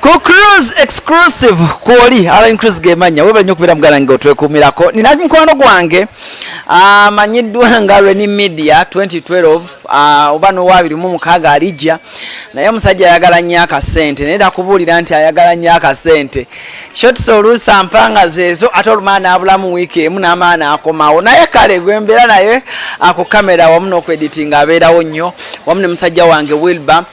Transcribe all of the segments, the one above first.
Cruise exclusive kwoli ala cruise gemanya weba nnyo kubira mgalange otwekumirako nina mkwano gwange amanyiddwa nga Reni Media 2012 obano wabiri mu mukaga alijja naye musajja ayagala nnyo akasente nenda kubulira nti ayagala nnyo akasente short solusa mpanga zezo atolumana abulamu wiki emu n'amaana akomawo naye kale gwembera naye ako kamera wamu n'okwediting abeerawo nnyo wamu ne musajja wange Wilba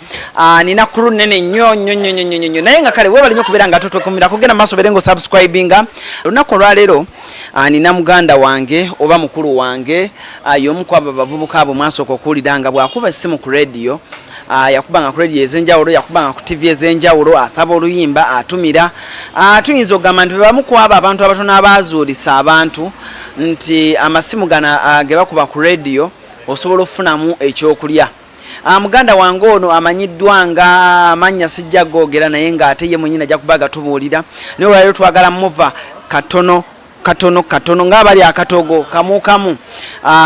nina kuru nene nnyo naye nga kale webali nnyo kubeera nga tutwekumira kugenda maaso berengo subscribinga lunaku lwaleero nina muganda wange oba mukulu wange y'omu ku abo abavubuka abo mwasooka okuwulira nga bw'akuba essimu ku radio yakubanga ku radio ez'enjawulo yakubanga ku TV ez'enjawulo asaba oluyimba atumira tuyinza okugamba nti bebamu ku abo abantu abatono abaazuulisa abantu nti amasimu gana ge bakuba ku radio osobola okufunamu ekyokulya. Muganda wange ono amanyiddwa nga amanya sijja googera naye nga ate ye mwennyini ajja kuba gatubuulira naye olwaleero twagala muva katono ng'abali akatogo kamu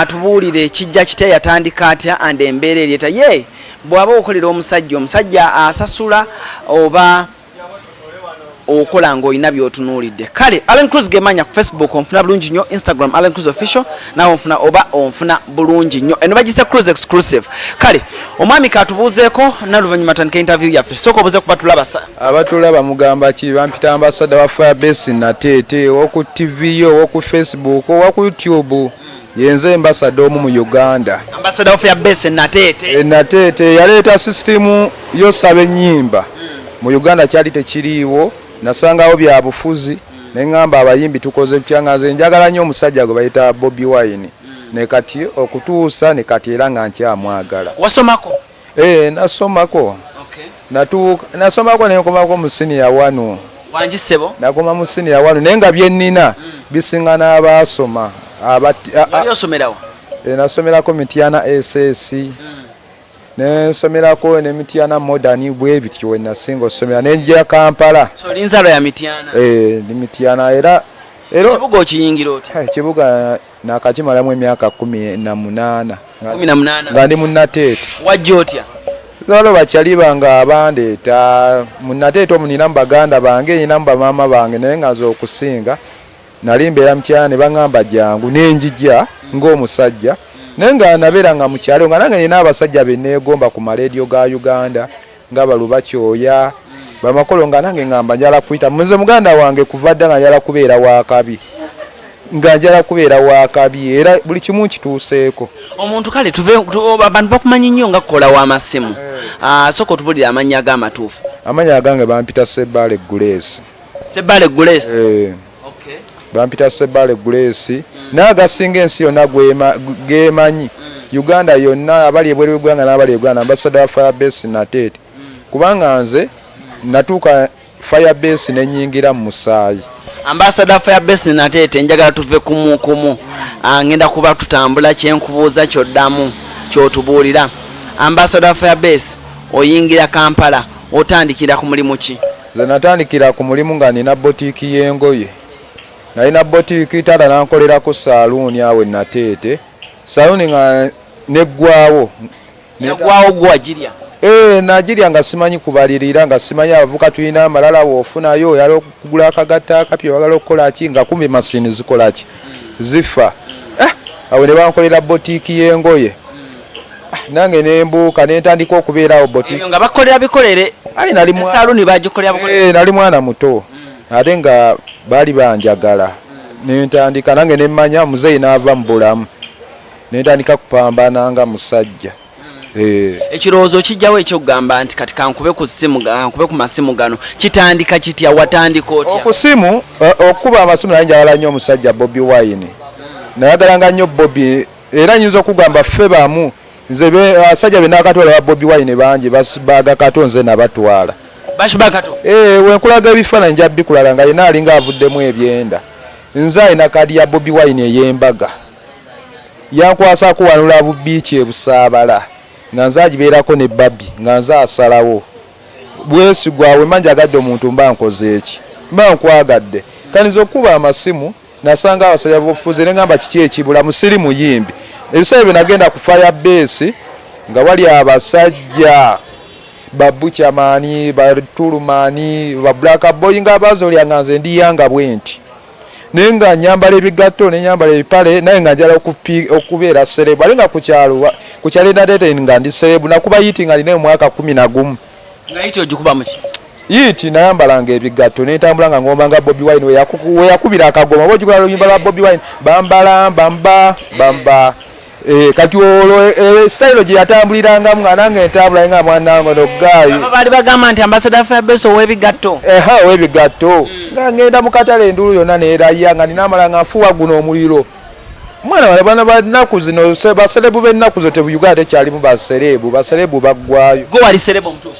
tubuulire ekijja kite yatandika atya and embeera eryeta ye bw'aba okolera omusajja asasula oba okola ng'olina by'otunuulidde. Kale Allen Cruz gemanya ku Facebook onfuna bulungi nnyo, Instagram Allen Cruz official nawe onfuna bulungi nnyo. Eno bagise Cruz exclusive. Kale omwami katubuuzeeko n'oluvannyuma tandika interview yaffe. Sooka obuze kuba tulaba abatulaba mugamba ki bampita ambassador wa Firebase Natete oku TV yo oku Facebook oku YouTube yenze ambassador mu Uganda. Ambassador of Firebase Natete. Natete yaleeta system yo saba Enyumba. Mu Uganda kyali tekiriiwo nasangawo bya bufuzi nengamba abayimbi tukoze byangaze njagala nnyo omusajja gwe bayita Bobi wine ne kati okutuusa ne kati era nga nkyamwagala. Wasomako? Nasomako. Okay. Nasomako ne nkomako mu senior wano. Wanjisebo? Nakoma mu senior wano nenga byennina bisingana abasoma Wali osomerawo? Nasomerako Mityana SS. Nesomerako ne Mityana modern bwe bityo we nasinga osomera nenjira Kampala. So linzalo ya Mityana? Ni Mityana era kibuga okiyingira oti? Kibuga nakakimalamu emyaka 18. 18? Nga ndi mu Natete. Wajja otya? Zalo bakyali banga abandeeta mu Natete omunina mu baganda bange nyina mu bamaama bange naye nga nze okusinga nali mbeera Mityana ne baŋŋamba jangu nenjija ng'omusajja nenga nabeera nga mu kyalo nga nange nina abasajja benneegomba ku maleediyo ga Uganda nga Balubakyoya bamakolo nga nange ngamba njala kuyita muze muganda wange kuva dda nga njala kubeera wakabi era buli kimu kituuseeko. Omuntu kale abantu bakumanyi nnyo nga kukola w'amasimu sooka otubulira amannya ag'amatuufu. Amannya agange bampita Sebbale Grace. Sebbale Grace? Okay. Bampita Sebbale Grace. N'agasinga ensi yonna gemanyi Uganda yonna abali ebweru w'eggwanga n'abali eggwanga ambassador wa Firebase Natete kubanga nze natuuka Firebase nenyingira mu musaayi. Ambassador wa Firebase Natete njagala tuve kumu ngenda kuba tutambula kyenkubuuza kyoddamu kyotubuulira. Ambassador wa Firebase oyingira Kampala otandikira ku mulimu ki? Nze natandikira ku mulimu nga nina boutique y'engoye. Nalina boutique tata nankolera ku saloon awe Natete. Saloon nga neggwawo. Neggwawo gwagirya? Najirya nga simanyi kubalirira nga simanyi abavuka tulina amalala wofunayo yali okugula akagatta akapya wagala okukola ki nga kumbi masini zikola ki zifa. Awo ne bankolera boutique y'engoye. Nange nembuuka nentandika okubeerawo boutique. Nga bakolera bikolere. Saloon bagikolera bukolere. Nali mwana muto. Ate nga bali banjagala nentandika nange nemmanya muzeyi n'ava mu bulamu nentandika kupambana nga musajja. Ekirowoozo kijjawo ekyokugamba nti kati kankube ku masimu gano kitandika kitya watandika otya? Okusimu okuba amasimu naye njagala nnyo omusajja Bobi wine nayagalanga nnyo Bobi era nyinza okugamba ffe bamu nze abasajja benakatwala ba Bobi wine bangi basibaga kato nze nabatwala. Wenkulaga ebifaananyi nja bikulaga nga yena alinga avuddemu ebyenda. Nze alina kadi ya Bobi wine ey'embaga. Yankwasako wano Love Beach ebusaabala. Nga nze agibeerako ne Babi nga nze asalawo. Bwesigwawe manjagadde omuntu mba nkoze eki. Mba nkwagadde. Kaniza okuba amasimu nasanga abasajja bofuze ne ngamba kiki ekibula musiri muyimbi. Ebiseera bye nagenda ku Firebase nga wali abasajja babuchamani batulumani ba black boy nga bazolya nze ndiyanga bwenti nenga nyambala ebigatto ne nyambala ebipale naye nga njala okubeera serebu alinga kukyalo nadete nga ndi serebu nakuba yiti nga lina mwaka 11 nga yiti ogikuba muki yiti nayambalanga ebigatto netambula nga ngomba nga Bobi Wine we yakubira akagoma bojukula luyimba lwa Bobi Wine bambala bamba kati olwo style gye yatambuliranga mwana nga entambula nga mwana ngono gayi bali bagamba nti ambassador Fabeso webigatto webigatto nga ngenda mu katale endulu yonna neeraya nga ninamala nga nfuwa guno omuliro mwana wale bana banaku zino baselebu b'ennaku zo Uganda tekyalimu baselebu baggwayo go wali serebo mtu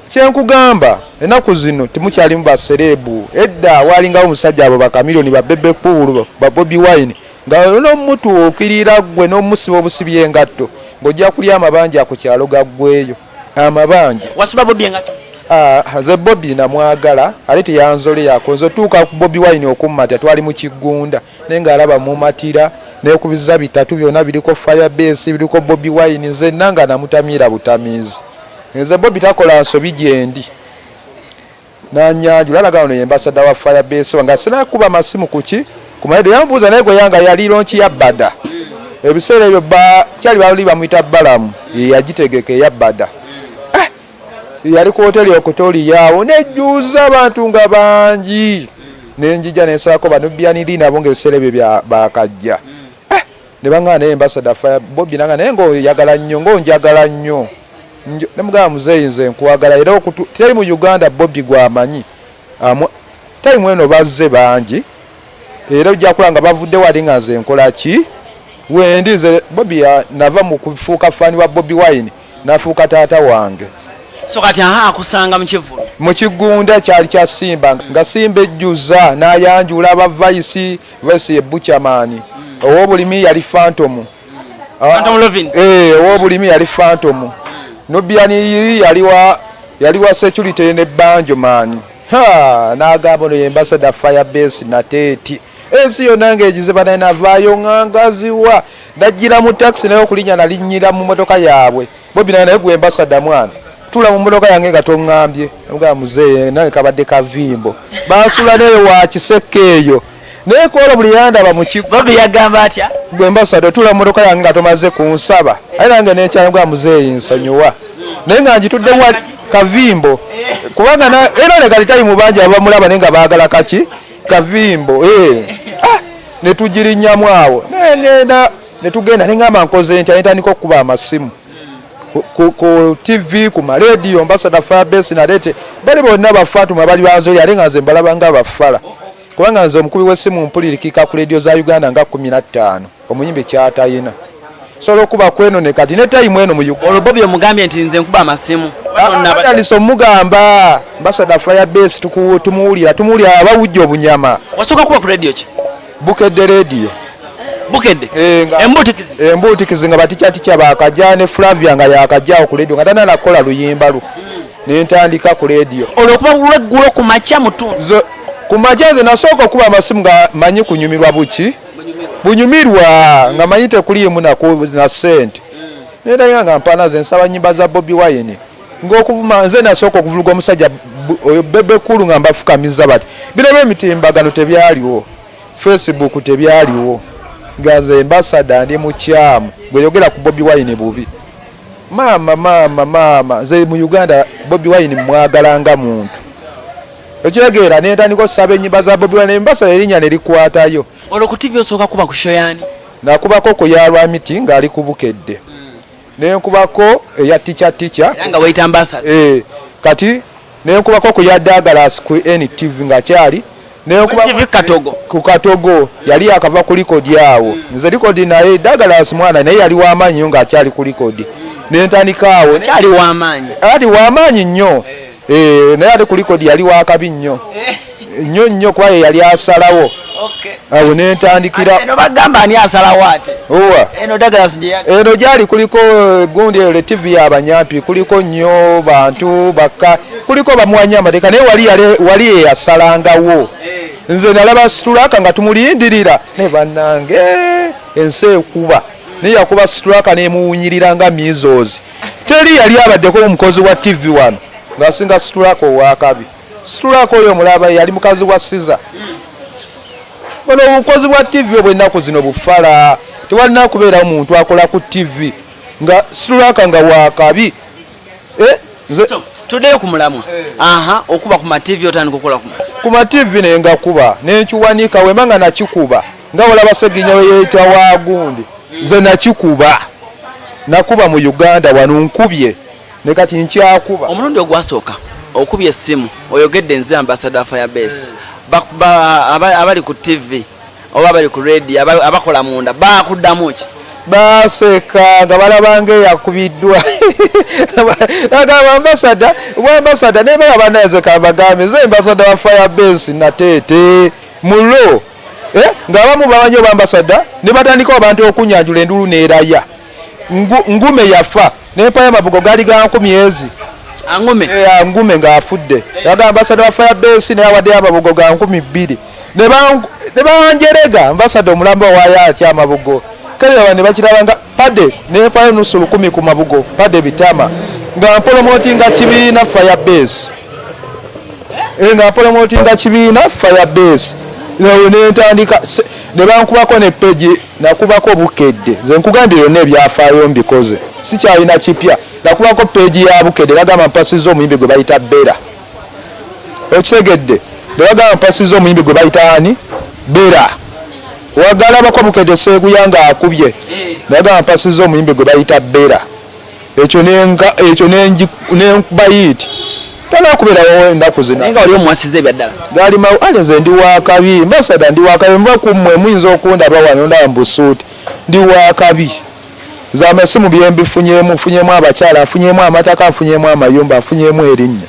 kyenkugamba ennaku zino temukyalimu baselebu edda walingawo omusajja abo bakamiliyoni babebe kulu ba Bobi Wine nga n'omutu okirira gwe n'omusiba obusibye engatto ng'ojja kulya amabanja ku kyalo gaggweyo amabanja wasiba Bobi engatto ze Bobi namwagala ate teyanzole yakonzo tuuka ku Bobi Wine okummata twali mu kigunda naye ng'alaba mumatira neekubiza bitatu byonna biriko firebase biriko Bobi Wine nze nanga namutamira butamizi nze Bobi takola nsobi gyendi nanyanjula alaga ono ambassador wa firebase wanga sinakuba masimu kuki kumaedo yambuuza naye gwe yanga yali lonchi ya bada ebiseera ebyo kyali bali bamuyita balamu yagitegeke ya bada yali ku hoteli okutoli yawo nejjuza abantu nga bangi nenjija nensako banubyaniri nabo ng'ebiseera ebyo bakajja ne bangana naye ambassador fire Bobi nanga naye ng'oyagala nnyo ng'onjagala nnyo nemugamba muzeeyi nze nkwagala era teri mu Uganda Bobi gwamanyi teri mweno bazze bangi era ojja kulanga bavudde wali nga nze nkola ki wendi nze Bobi nava mu kufuuka fani wa Bobi Wine nafuuka taata wange so kati akusanga mu kigunda kyali kya Simba nga Simba ejjuza n'ayanjula aba vice ebuchamani ow'obulimi yali Phantom ow'obulimi yali Phantom Nubiani yaliwa security ne banjo mani n'agamba no ambassador firebase nateti ensi yonna ng'egize banaye navaayo ngangaziwa najjira mu taxi naye okulinya nalinnyira mu motoka yaabwe Bobi naye gwe ambassador mwana tula mu motoka yange nga toŋŋambye nga muzeeyi naye kabadde kavimbo bansula neyo wa kiseke eyo naye kola buli yandaba mu Bobi yagamba atya gwe ambassador tula mu motoka yange nga tomaze kunsaba aye nange nekyala nga muzeeyi nsonyiwa naye nga njitudde wa kavimbo kubanga era ne kali tayimu bangi abamulaba naye nga baagala kaki kavimbo netugirinnyamu awo nengenda netugenda neŋŋamba nkoze ntya netandika okukuba amasimu ku TV ku maradio ambassador Fabeso nalete bali bonna bafatuma bali banzoli ate nga nze mbalaba nga bafala kubanga nze omukubi w'essimu mpulirikika ku radio za Uganda nga 15 omuyimbi kyatayina solo okuba kweno ne kati ne tayimu eno mu Uganda Bobi omugambye nti nze nkuba amasimu natandise omugamba ambassador Fabeso tumuwulira abawujja obunyama wasooka kuba ku radio ki bukedde radio bukedde embutikizi nga baticyaticya bakajja ne Flavia nga yakajjaawo ku radio nga tananakola luyimba lu nentandika ku radio olwokuba lweggulo ku makya mutundu ku makya nze nasooka okuba amasimu nga manyi kunyumirwa buki bunyumirwa nga manyi tekuliimu na sente nendayinga nga mpaana ze nsaba nnyimba za Bobi Wine ng'okuvuma nze nasooka okuvuluga omusajja oyo bebe kulu nga mbafukamiza bati bino by'emitimbagano tebyaliwo Facebook tebyaliwo nga nze ambassador ndi mukyamu gweyogera ku Bobi Wine bubi maama nze mu Uganda Bobi Wine mwagalanga muntu ekyegeera nentandika okusaba ennyimba za Bobi Wine ambassador erinnya ne likwatayo olwo ku TV osooka kuba ku shoyani nakubako ku yalwa miti ng'ali ku bukedde nenkubako eya tica nga wayita ambassador kati nenkubako ku ya Douglas ku NTV nga kyali ku Katogo yali akava ku likodi awo nze likodi naye Douglas mwana naye yali w'amaanyi nnyo ng'akyali ku likodi nentandika awo kyali w'amaanyi ati w'amaanyi nnyo naye ate ku likodi yali w'akabi nnyo nnyo kuba ye yali asalawo awo nentandikira eno bagamba ani asalawo ate eno Douglas eno gyali kuliko gundi eyo TV y'abanyampi kuliko nnyo bantu bakka kuliko bamuwanya amateeka naye wali eyasalangawo nze nalaba situlaka nga tumulindirira ne bannange ensi ekuba naye yakuba situlaka nemuwunyirira nga measles teri yali abaddeko omukozi wa TV wano ng'asinga situlako wakabi situlako oyo mulaba yali mukazi wa Siza ono omukozi wa TV obwennaku zino bufala tewalina kubeerawo muntu akola ku TV nga situlaka nga wakabi so tuddeyo ku mulamwa okuba ku ma TV otandika okukola ku ma TV naye nga kuba nenkiwanika wema nga nakikuba nga olaba Seginya we yeeyita Wagundi nze nakikuba nakuba mu Uganda wano nkubye ne kati nkyakuba omulundi ogwasooka okubye essimu oyogedde nze ambassador Firebase abali ku TV oba abali ku radio abakola munda bakuddamu ki baseka nga balabanga yakubiddwa agamba ambassador ne baba banaze kabagambe nze ambassador wa Firebase nateete mulo nga abamu bamanyi oba ambassador ne batandika abantu okunyanjula endulu neeraya ngume yafa n'empaya amabugo gaali ga 10 ngume ng'afudde yaga ambassador wa Firebase naye awaddeyo amabugo ga 2,000 ne banjerega ambassador omulamba waayo atya amabugo kale aba ne bakiraba nga pade n'empaya nusu 10 ku mabugo pade bitama nga mpolomotinga kibiina Firebase nga mpolomotinga kibiina Firebase nentandika ne bankubako ne peji nakubako bukedde nze nkugambye yonna ebyafaayo mbikoze sikyalina kipya nakubako peji ya bukedde bagamba mpasiza omuyimbi gwe bayita Bera okitegedde ne bagamba mpasiza omuyimbi gwe bayita ani Bera wagalabako bukedde Seeguyanga akubye ne bagamba mpasiza omuyimbi gwe bayita Bera ekyo nenkubayiti tanakubeerawo ennaku zina nga oli omuwasiza ebyaddala gali mawu aleze ndi wakabi mbasada ndi wakabi mba kummwe muyinza okundaba wano ndaba mbusuuti ndi wakabi z'amasimu byembifunyemu nfunyemu abakyala nfunyemu amataka nfunyemu amayumba nfunyemu erinnya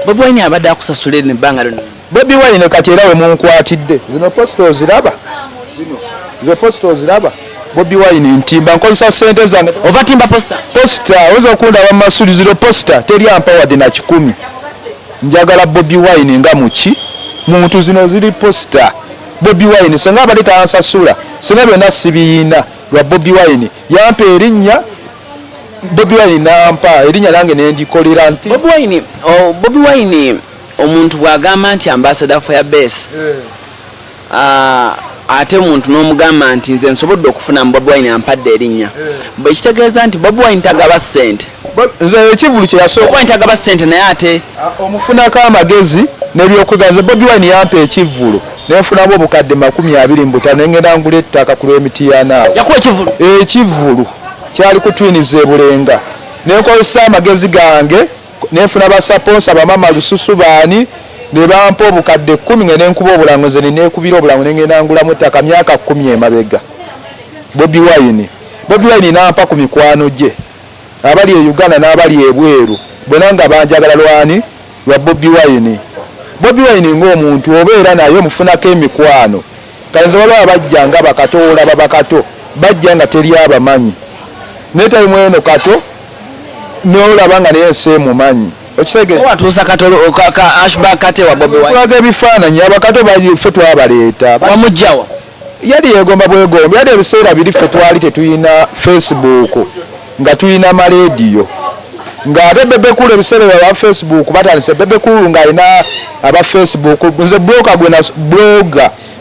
Bobi Wine abadde akusasula ne ebbanga lyonna Bobi Wine kati era we munkwatidde zino posita oziraba zo posita oziraba Bobi Wine ntimba nkozesa sente zange ova timba posta oyinza okundaba mu masuli ziro posita teri ampawadde na 10 njagala Bobi Wine nga muki muntu zino ziri posita Bobi Wine senga abadde tansasula senga byonna sibiyina lwa Bobi Wine yampa erinnya Bobi Wine nampa erinnya nange nendikolera nti Bobi Wine omuntu bw'agamba nti ambassador Firebase ate omuntu n'omugamba nti nze nsobodde okufuna mu Bobi Wine ampadde erinnya bwe kitegeeza nti Bobi Wine tagaba ssente nze ekivulu kye yasooka Bobi Wine tagaba ssente naye ate omufunako amagezi n'ebyokugaza Bobi Wine yampa ekivulu nenfunamu obukadde 25 nengenda ngula ettaka ku lw'emiti ya naawe yakuwa ekivulu ekivulu kyali kutwiniza ebulenga nenkozesa amagezi gange nenfuna basaponsa bamama lususu baani ne bampa obukadde 10 nga nenkuba obulango nze neekubira obulango nengenda ngulamu ettaka myaka 10 emabega Bobi Wine nampa ku mikwano gye abali e Uganda n'abali ebweru bonna nga banjagala lwani lwa Bobi Wine ng'omuntu obeera naye mufunako emikwano kanze waliwo abajja nga bakato olaba bakato bajja nga teri abamanyi naye tayimu eno kato n'olaba nga naye nseemumanyi watuusa katolo ashback kate wa Bobi Wine kulaga ebifaananyi abakato ffe twabaleeta wamugjawa yali yegomba bwegomba yali ebiseera biri ffe twali tetuyina Facebook nga tuyina marediyo ng'ate bebekulu ebiseera bya Facebook batandise bebekulu ng'alina aba Facebook nze bloga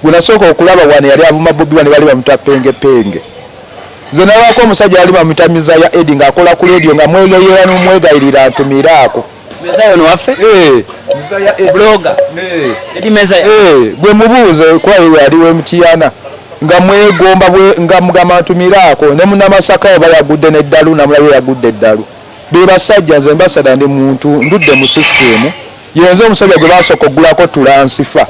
gwe nasooka okulaba wano yali avuma Bobi Wine bali bamuta penge nze nawako omusajja yali bamutamiza ya Edi ng'akola ku rediyo nga mwegayera n'omwegayirira ntumiraako mezayo waffe bloga Edi mezayo gwe mubuuze kwayo yali w'emutiyana nga mwegomba nga mugamba ntumiraako ne munnamasaka oba yagudde n'eddalu namulabe yagudde eddalu be basajja nze mbasada ndi muntu ndudde mu system yenze omusajja gwe basooka oggulako tulansifa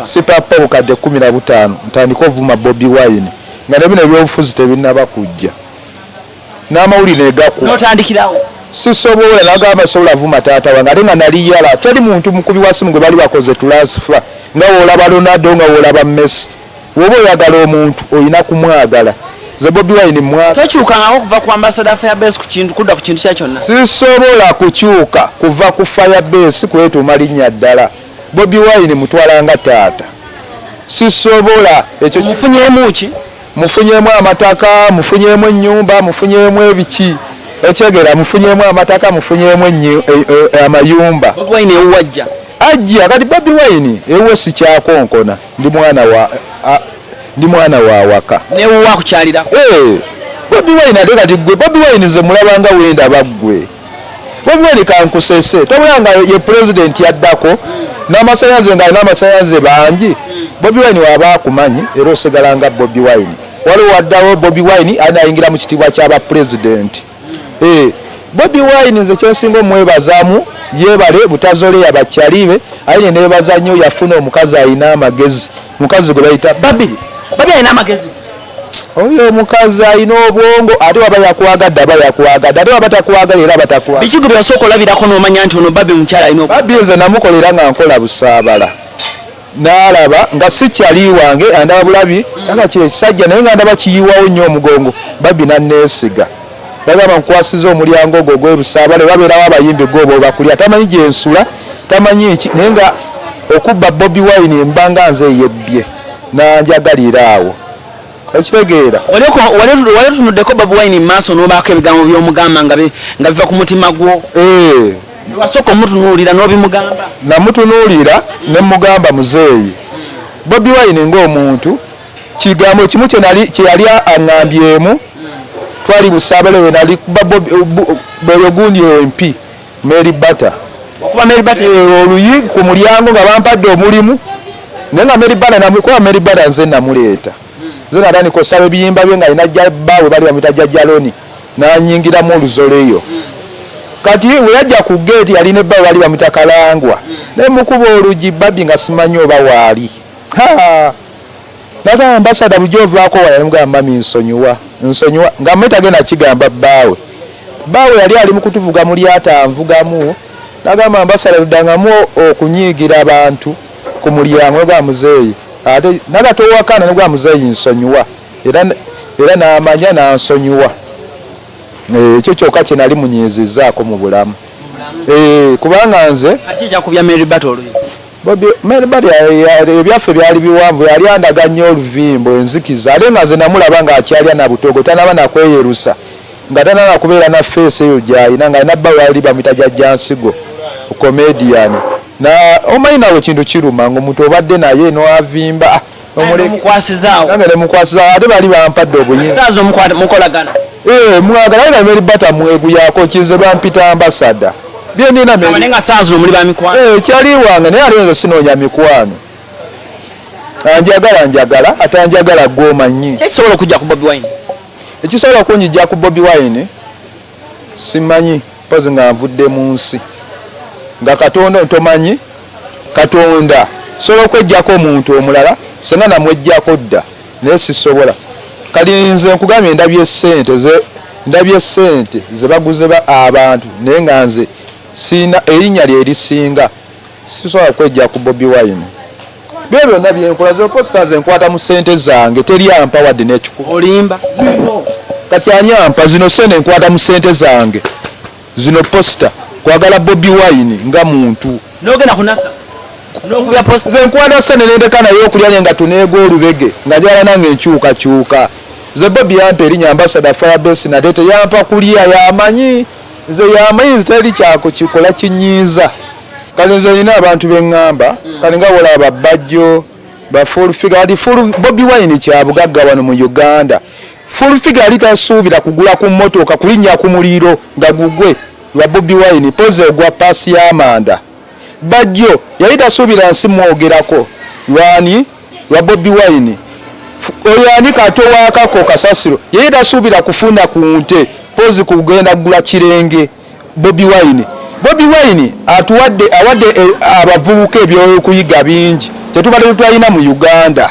sipapa obukadde 15 ntandika ovuma Bobi Wine nga ne bino ebyobufuzi tebinnaba kujja n'amawulire n'otandikirawo sisobola nagamba sobola vuma taata wange ate nga nali yala teri muntu mukubi wa simu gwe bali bakoze tulansifa nga woolaba Ronaldo nga woolaba Messi woba oyagala omuntu olina kumwagala ze Bobi Wine tokyukangako kuva ku ambassador Firebase kudda ku kintu kyakyonna sisobola kukyuka kuva ku Firebase kwetuuma linnya ddala Bobi Wine mutwalanga taata sisobola ekyo mufunyemu ki mufunyemu amataka mufunyemu ennyumba mufunyemu ebiki okyegera mufunyemu amataka mufunyemu amayumba. Bobi Wine ewajja ajja kati Bobi Wine ewe si kyakonkona ndi mwana wa waka newa kukyalira Bobi Wine ate kati gwe Bobi Wine ze mulabanga wenda baggwe Bobi Wine kankusese tobulanga ye president yaddako n'amasayanze nga n'amasayanze bangi Bobi Wine waba akumanyi era osegalanga Bobi Wine waliwo waddawo Bobi Wine anayingira mu kitiibwa ky'aba president Bobi Wine nze kyensinga omwebazaamu yebale butazole yabakyalibe ayine nebaza nnyo yafuna omukazi ayina amagezi mukazi gwe bayita Bobi ayina amagezi oyo omukazi ayina obwongo ate waba yakwagadde aba yakwagadde ate waba takwagadde era batakwagala bikigo byasooka olabirako n'omanya nti ono Bobi mukyala ayina Bobi nze namukolera nga nkola busaabala n'alaba nga si kyali wange andaba bulabi nga kyesajja naye nga ndaba kiyiwawo nnyo omugongo Bobi nanneesiga bagamba nkwasiza omulyango ogwo gw'ebusaabala babeerawo abayimbi gwoba obakulya tamanyi gyensula tamanyi ki naye nga okubba Bobi Wine embanga nze yebbye nanjagalira awo okitegeera wali tunuddeko Bobi Wine mu maaso n'obaako ebigambo by'omugamba nga biva ku mutima gwo wasooka omutunuulira n'obimugamba namutunuulira ne mugamba muzeeyi Bobi Wine ng'omuntu kigambo kimu kye yali aŋŋambyemu twali busaabala we nali kuba bwe gundi MP Mary Bata okuba Mary Bata oluyi ku mulyango nga bampadde omulimu naye nga Mary Bata namukuba Mary Bata nze namuleeta nze natandika osaba ebiyimba bye nga alina jjabaawe bali bamuyita jjajjaloni n'anyingiramu oluzoleyo kati we yajja ku geeti yalina ebbaawe bali bamuyita kalangwa naye mukuba olugi Bobi nga simanyi oba waali naga ambasada bujovaako wayamugamba mami nsonyiwa nga metagenda kigamba bbaawe yali ali mu kutuvuga mu lyata anvugamu nagamba ambasada luddangamu okunyiigira abantu ku mulyango gwa muzeeyi ate nagatowakana ne gwa muzeeyi nsonyiwa era n'amanya n'ansonyiwa ekyo kyokka kye nali munyiizizzaako mu bulamu kubanga nze kyakubya Mary Bata oluyi Mary Bata ebyaffe byali biwanvu yali andaga nnyo oluvimbo enzikiza ate nga nze namulaba ng'akyalya na butogo tanaba nakweyerusa nga tanaba kubeera na feesi eyo gy'ayina nga alina bba wali bamuyita jjajjansigo comedian omanyi nawe ekintu kiruma ng'omuntu obadde naye n'avimba omukwasizaawo ate bali bampadde mukolagana mwagala nga Mary Bata mweguyako kinze bampita ambasada byendina kyali wange naye ate nze sinoonya mikwano njagala ate njagala gwomanyi ekisobola okujja ku Bobi Wine ekisobola okunjijja ku Bobi Wine simanyi pozi nga nvudde mu nsi nga Katonda ntomanyi Katonda sobola okwejjako omuntu omulala senga namwejjako dda naye sisobola kali nze nkugambye ndabye ssente ze baguze abantu naye nga nze sina erinnya lye erisinga sisobola kwejja ku Bobi Wine byo byonna byenkola zo posta ze nkwata mu ssente zange teri ampa wadde n'ekikuba olimba kati ani ampa zino ssente nkwata mu ssente zange zino posta kwagala Bobi Wine nga muntu n'ogenda kunasa n'okubya posta ze nkwata ssente nendeka naye okulya nga tuneega olubege nga gyala nange enkyukakyuka ze Bobi yampa erinnya ambassador Firebase nate teyampa kulya yamanyi nze yamanyi nze teri kyako kikola kinyiiza kale nze nina abantu beŋŋamba kale nga wolaba bajjo ba full figure ati Bobi Wine kyabugagga wano mu Uganda full figure ali tasuubira kugula ku mmotoka kulinnya ku muliro nga gugwe lwa Bobi Wine poze ogwa paasi y'amanda bajjo yali tasuubira nsi mwogerako lwani lwa Bobi Wine oyo ani kato waakako kasasiro yali tasuubira kufuna ku nte pozi kugenda gula kirenge Bobi Wine awadde abavubuka ebyokuyiga bingi kyetubadde tutayina mu Uganda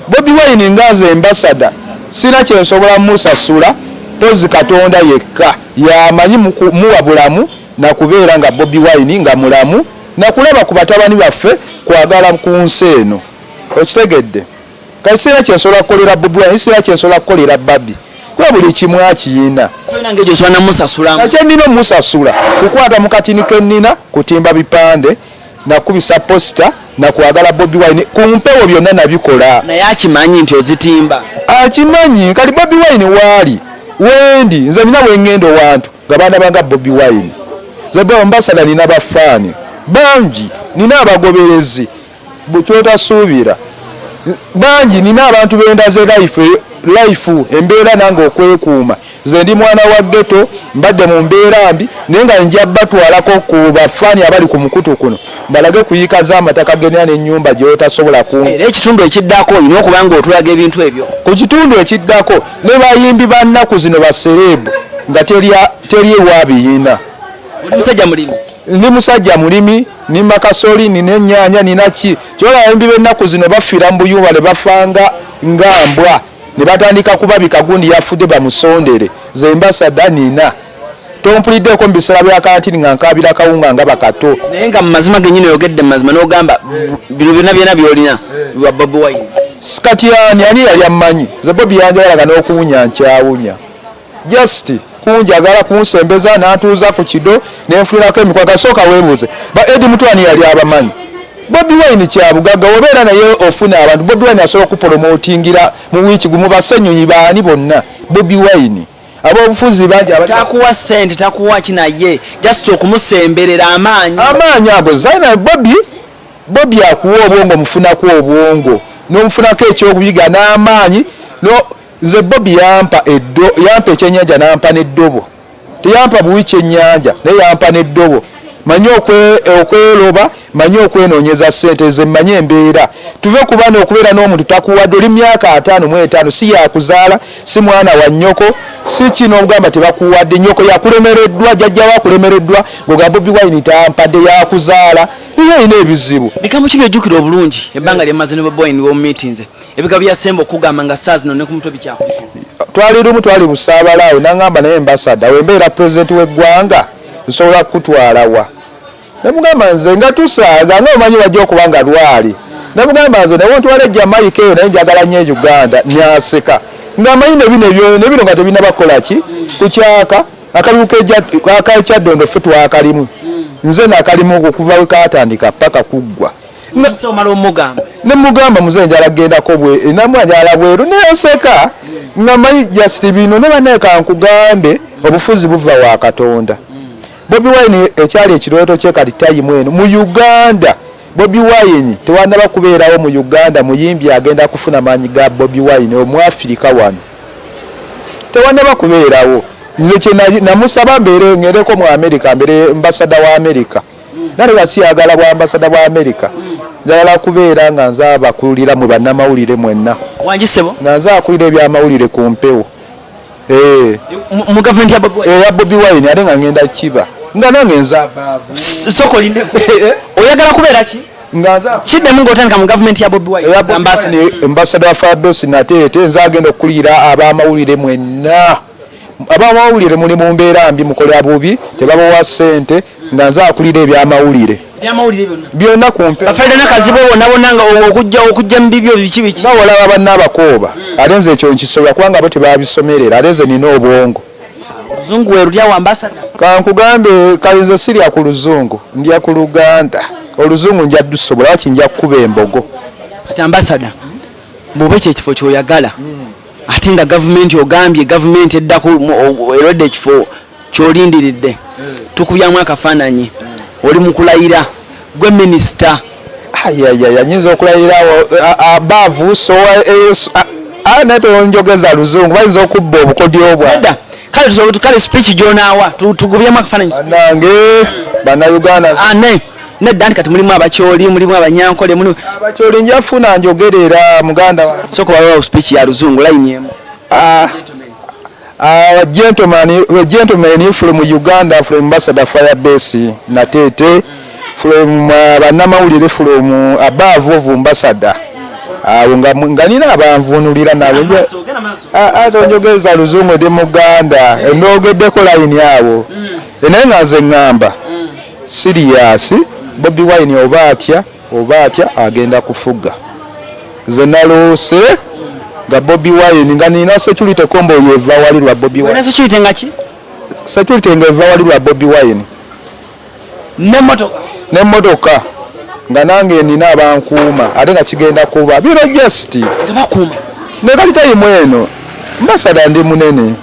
Bobi Wine ngaze ambassador sina kyensobola musasula pozi Katonda yekka yamanyi muwa bulamu nakubeera nga Bobi Wine nga mulamu nakulaba ku batabani baffe kwagala ku nsi eno okitegedde kati sina kyensobola kukolera Bobi Wine sina kyensobola kukolera Bobi kwa buli kimu akiyina toyinange gyoswana musasula nina musasula kukwata mu katini kennina kutimba bipande nakubisa posta nakwagala Bobi Wine ku mpewo byonna nabikola naye akimanyi nti ozitimba akimanyi kali Bobi Wine waali wendi nze nina wengendo wantu nga baana banga Bobi Wine zebe ambassador nina bafaani bangi nina abagoberezi kyotasuubira bangi nina abantu bendaze life embeera nange okwekuuma nze ndi mwana wa ghetto mbadde mu mbeera mbi naye nga nja batwalako ku bafaani abali ku mukutu kuno balage kuyiika z'amataka genera n'ennyumba gyotasobola ku era ekitundu ekiddako olina okuba nga otulaga ebintu ebyo ku kitundu ekiddako ne bayimbi ba nnaku zino basereebu nga teri ewaabiyina musajja mulimi ndi musajja mulimi ni makasoli nina ennyaanya nina ki kyobayimbi b'ennaku zino bafiira mu buyumba ne bafanga ngambwa ne batandika kubabika gundi yafudde bamusondere ze ambassador nina tompuliddeko mu biseera bya kantini nga nkabira kawunga nga bakato naye nga mu mazima gennyini oyogedde mu mazima n'ogamba bino byonna byonna byolina biwa Bobi Wine kati ani yali ammanyi ze Bobi yanjagalaga n'okuwunya nkyawunya just kunjagala kunsembeza n'antuuza ku kido n'enfunirako emikwa gasooka weebuuze ba Edi Mutwani yali abamanyi Bobi Wine kyabugagga obeera naye ofuna abantu Bobi Wine asobola okupromotingira mu wiiki gumu basenyonyi baani bonna Bobi Wine ab'obufuzi bangi takuwa sente takuwa kinaye just okumusemberera amaanyi ago zaina Bobi akuwa obwongo mufunako obwongo n'omufunako ekyokuyiga n'amaanyi nze Bobi yampa ekyennyanja n'ampa n'eddobo teyampa buwi kyennyanja naye yampa n'eddobo manyi okweroba manyi okwenoonyeza ssente ze mmanyi embeera tuve ku bana okubeera n'omuntu takuwadde oli myaka 55 si yakuzaala si mwana wa nnyoko si kino ogamba tebakuwadde nnyoko yakulemereddwa jjajjawo akulemereddwa ngoga Bobi Wine tampadde yakuzaala niyo ina ebizibu bigambo ki byojjukira obulungi ebbanga lyemaze ne Bobi Wine w'omumiitinze ebigambo byasemba okugamba nga saa zino ne ku mutwe bikyakuliko twali lumu twali busaabalaawe n'angamba naye ambassador wembeera pulezidenti w'eggwanga nsobola kutwalawa nemugamba nze nga tusaaga ng'omanyi bajja okuba nga lwali nemugamba nze nawe ntwala Jamaica eyo naye njagala nnyo e Uganda nyaseka ng'amanyi ne bino nga tebinabakola ki kukyaka akalimu akakyaddondo ffe twakalimu nze nakalimu okuva we kaatandika paka kuggwa nemugamba muze njala gendako namwanjala bweru neyaseka ng'amanyi just bino ne bannaye kankugambe obufuzi buva wa Katonda Bobi Wine ekyali ekirooto kye kati tayimu eno mu Uganda Bobi Wine tewannaba kubeerawo mu Uganda muyimbi agenda kufuna maanyi ga Bobi Wine Omwafirika wano tewannaba kubeerawo nze kye namusaba mbeere ngereko mu Amerika mbere ambasada wa Amerika nale gasiyagala bwa ambasada bwa Amerika njagala kubeera nga nze abakulira mu bannamawulire mwenna wangisebo nga nze akulira ebyamawulire ku mpewo mu gavumenti ya Bobi Wine ate nga ngenda kiba nga nange nzabaavu sokolindeko oyagala kubeera ki kiddemu ng'otandika mu gavumenti ya Bobi Wine ambassador wa Fados Natete nze agenda okukulira ab'amawulire mwenna ab'amawulire muli mu mbeera mbi mukola bubi tebabawa ssente nga nze akulira ebyamawulire byonna kumpe bafalida n'akazibu bonna nga okujja mu bibyo biki nawolaba bannabakooba ate nze ekyo nkisobola kubanga bo tebabisomerera ate nze nina obwongo luzungu werulyawo ambasada kankugambe kalinze sirya ku luzungu ndya ku Luganda oluzungu nja dusobola waki nja kukuba embogo kati ambasada bw'oba ekifo kyoyagala ate nga gavumenti ogambye gavumenti eddako erwadde ekifo kyolindiridde tukubyamu akafaananyi oli mukulayira gwe minisita yanyinza okulayirawo abaavu natonjogeza luzungu bayinza okubba obukodyo bwa kale speech gyonaawa tugubyemu akafaananyi nange bannayuganda nedda nti kati mulimu abakyoli mulimu abanyankole abakyoli njafuna njogerera muganda wa sooka babawo speech ya luzungu layinyemu gentleman from Uganda from Ambassador Firebase Natete from bannamawulire from above of Ambassador nga nina abanvunulira nabo atonjogeza luzungu ndi muganda enogeddeko layini awo naye nga nze ŋŋamba sirias Bobi Wine oba atya agenda kufuga nze naloose nga Bobi Wine nga nina security kombo yeva wali lwa Bobi Wine security ngaki security ngeva wali lwa Bobi Wine n'emmotoka nga nange nina abankuuma ate nga kigenda kuba bino just ngabakuuma ne kali tayimu eno ambasada ndi munene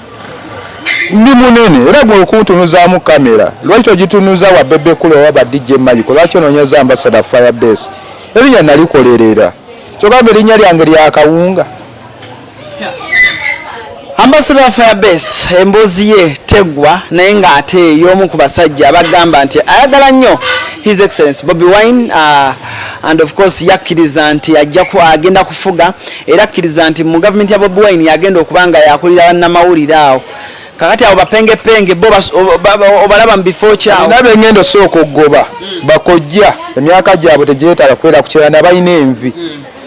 era gwe okuntunuzaamu kamera lwaki togitunuza wa bebe kulo oba DJ Mayiko lwaki onoonyeza ambasada Firebase erinnya nalikolerera kyogamba erinnya lyange lyakawunga Ambassador Firebase emboozi ye teggwa naye ng'ate y'omu ku basajja abagamba nti ayagala nnyo His Excellency Bobi Wine and of course yakkiriza nti agenda kufuga era akkiriza nti mu gavumenti ya Bobi Wine yagenda okubanga yakulira bannamawulire awo kakati abo bapengepenge bo obalaba mu bifo kyawo nabe ngendo sooka okugoba bakojja emyaka gyabwe tegyetala kubeera ku kiranda balina envi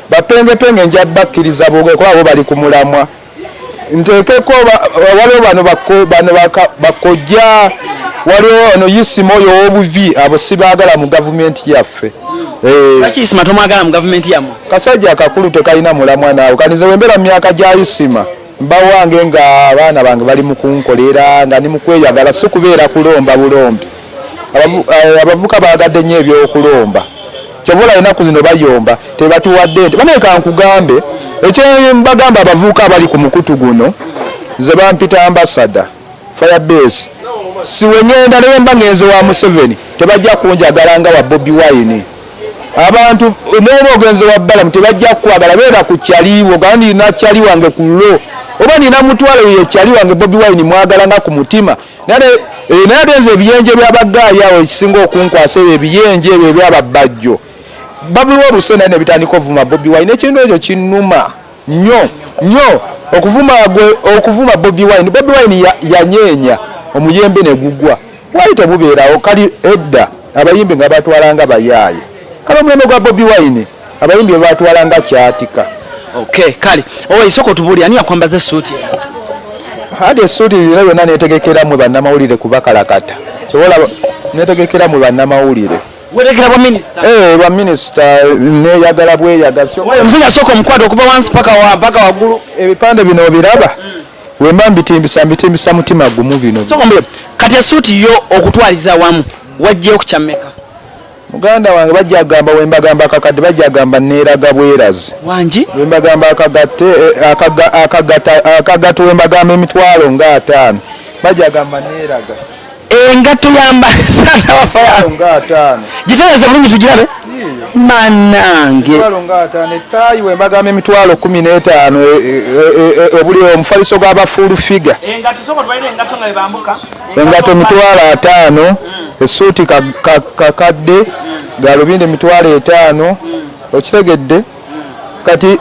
bapengepenge nja bakkiriza boge kuba bo bali ku mulamwa nteekeko waliwo bano bakojja waliwo ono yisima oyo ow'obuvi abo sibaagala mu gavumenti yaffe lwaki yisima tomwagala mu gavumenti yammwe kasajja akakulu tekalina mulamwa naawe kanize wembeera mu myaka gya yisima mbawange nga abaana bange bali mu kunkolera nga ni mu kweyagala si kubeera kulomba bulombi abavuka baagadde nnyo ebyokulomba kyobola ennaku zino bayomba tebatuwadde nti bamaika nkugambe ekyembagamba abavubuka abali ku mukutu guno nze bampita ambasada Firebase siwe ngenda naye mba ngenze wa Museveni tebajja kunjagala nga wa Bobi Wine abantu n'oba ogenze wa Balamu tebajja kukwagala beera ku kyaliwo gandi nina kyali wange ku lo oba nina mutwalo ye kyali wange Bobi Wine mwagala nga ku mutima naye ate nze ebiyenje by'abagaayi awo ekisinga okunkwasa ebiyenje ebyo ebyababajjo babiwa olusena ne bitandika ovuma Bobi Wine ekintu ekyo kinnuma nnyo okuvuma Bobi Wine yanyeenya omuyembe ne gugwa wali tebubeerawo kali edda abayimbi nga batwalanga bayaaye kale omulembe gwa Bobi Wine abayimbi batwalanga kyatika okay kale owe isoko tubuli ani yakwambaza suuti hadi suuti lero yonna netegekera mu bannamawulire kubakalakata kyobola netegekera mu bannamawulire werekera bwa minister bwa minister neyagala bweyagaso omusajja soko omukwado okuva wansi paka waggulu ebipande bino biraba wemba mbitimbisa mutima gumu bino soko mbe kati esuuti yo okutwaliza wamu wajje okukyameka muganda wange bajja gamba wembagamba akakadde bajja gamba neeraga bwerazi wangi wembagamba akagato wembagamba emitwalo nga 5 bajja gamba neeraga engato yamba sana wafaya nga 5 gitereze bulungi tugirabe manange mitwalo nga 5 etayi wembagamba emitwalo 15 obuli omufaliso gw'abafuulu figa engato soko twaine engato nga bambuka engato mitwalo 5 esuuti kakadde galubindi mitwalo 5 okitegedde kati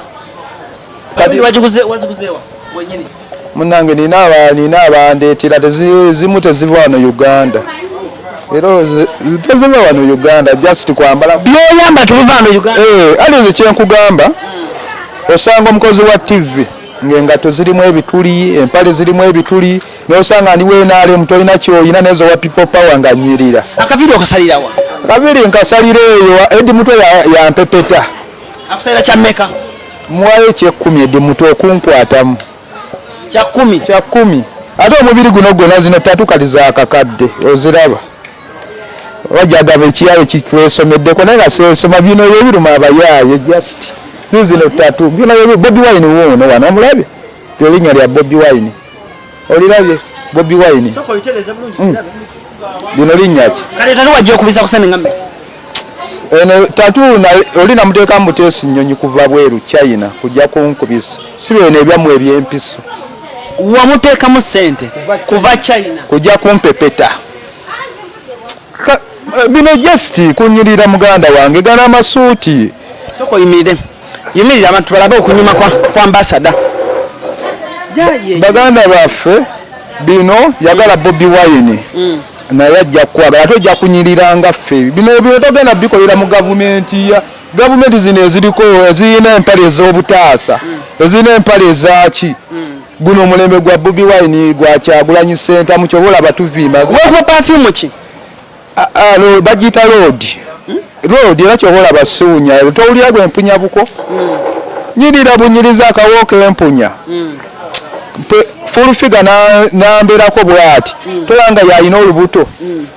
waziguzewa mwenyini munange nina abandeetera zimu teziva wano Uganda era teziva wano Uganda just kwambala byoyamba tebiva wano Uganda ali nze kyenkugamba osanga omukozi wa TV ng'engato zirimu ebituli empale zirimu ebituli n'osanga ndi weenaalemu tolina kyoyina nezo wa people power nga nnyirira akaviiri okasalirawa akaviiri nkasalira eyo edi mutwe yampepeta akusalira kyammeka muwayo eky'ekkumi edi mutwe okunkwatamu kya 10 ate omubiri guno gwonna zino ttatu kali zaakakadde oziraba wajagaba ekiyayo kitwesomeddeko naye nga sesoma bino ebiruma abayaaye just zizino ttatu bino Bobi Wine woono wano omulabye erinnya lya Bobi Wine olirabye Bobi Wine lino linnya ki kale tatu wajja okubiza kusenenga mmeka eno tatu olina muteeka muteesi nnyonyi kuva bweru China kujja kunkubisa si bene ebyammwe ebyempiso wamuteekamu ssente kuva China kujja kumpepeta bino just kunyirira muganda wange gana amasuuti soko yimirira abantu balabe okunyuma kwa ambasada baganda baffe bino yagala Bobi Wine naye ajja kukwagala ate ojja kunyiriranga ffe bino togenda bikolera mu gavumenti zino eziriko ezirina empale ez'obutaasa ezirina empale ezaki guno omulembe gwa Bobi Wine gwa Kyagulanyi Center mu kyobola batuviima wekuba perfume ki bagiyita road era kyobola basuunya towulira gwe empunya buko nyirira bunyiriza akawo k'empunya full figure nambeerako bw'ati tolanga yalina olubuto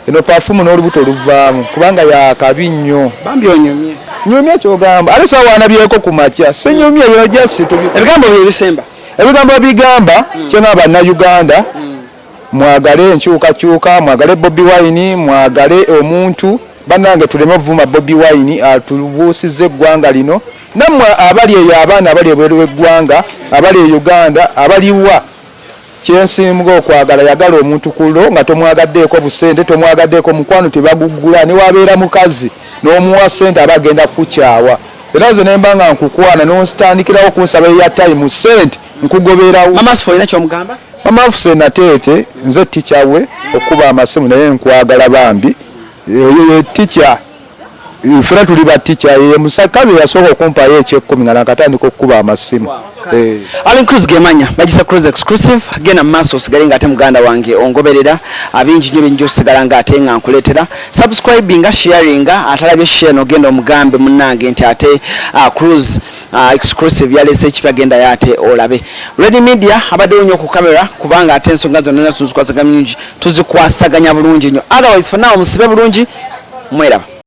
eno pafumu n'olubuto luvaamu kubanga yakabi nnyo bambi onyumye nyumye kyogamba ate sawanabyeko ku makya sinyumye bino jasi ebigambo bye bisemba ebigambo bigamba kyena bannayuganda mwagale enkyukakyuka mwagale Bobi Wine mwagale omuntu bannange tuleme vuma Bobi Wine atubuusize eggwanga lino nammwe abali eyo abaana abali ebweru w'eggwanga abali e Uganda abaliwa kyensinga okwagala yagala omuntu kulo nga tomwagaddeeko busente tomwagaddeeko mukwano tebaguggula ne wabeera mukazi n'omuwa ssente abagenda kukukyawa era nze nembanga nkukwana nonsitandikirawo kunsaba eya time ssente nkugoberawo Mama Sifo ina kyomugamba Mama Fuse nateete nze ticha we okuba amasimu naye nkwagala bambi ticha ifuna tuli ba ticha ye musakazi yasooka okumpayo eky'ekkumi nga nakatandika okuba amasimu Allen Cruz gemanya bagisa Cruz exclusive gena maso sigale ngate muganda wange ongoberera abinji nyo binjo sigala ngate nga nkuletera subscribing sharing atalabye share no genda omugambe munange nti ate Cruz exclusive yale search bagenda yate olabe Ready Media abadde onyo ku camera kubanga ate ensonga zonna nasunzukwasaga mingi tuzikwasaganya bulungi nyo otherwise for now musibe bulungi mwera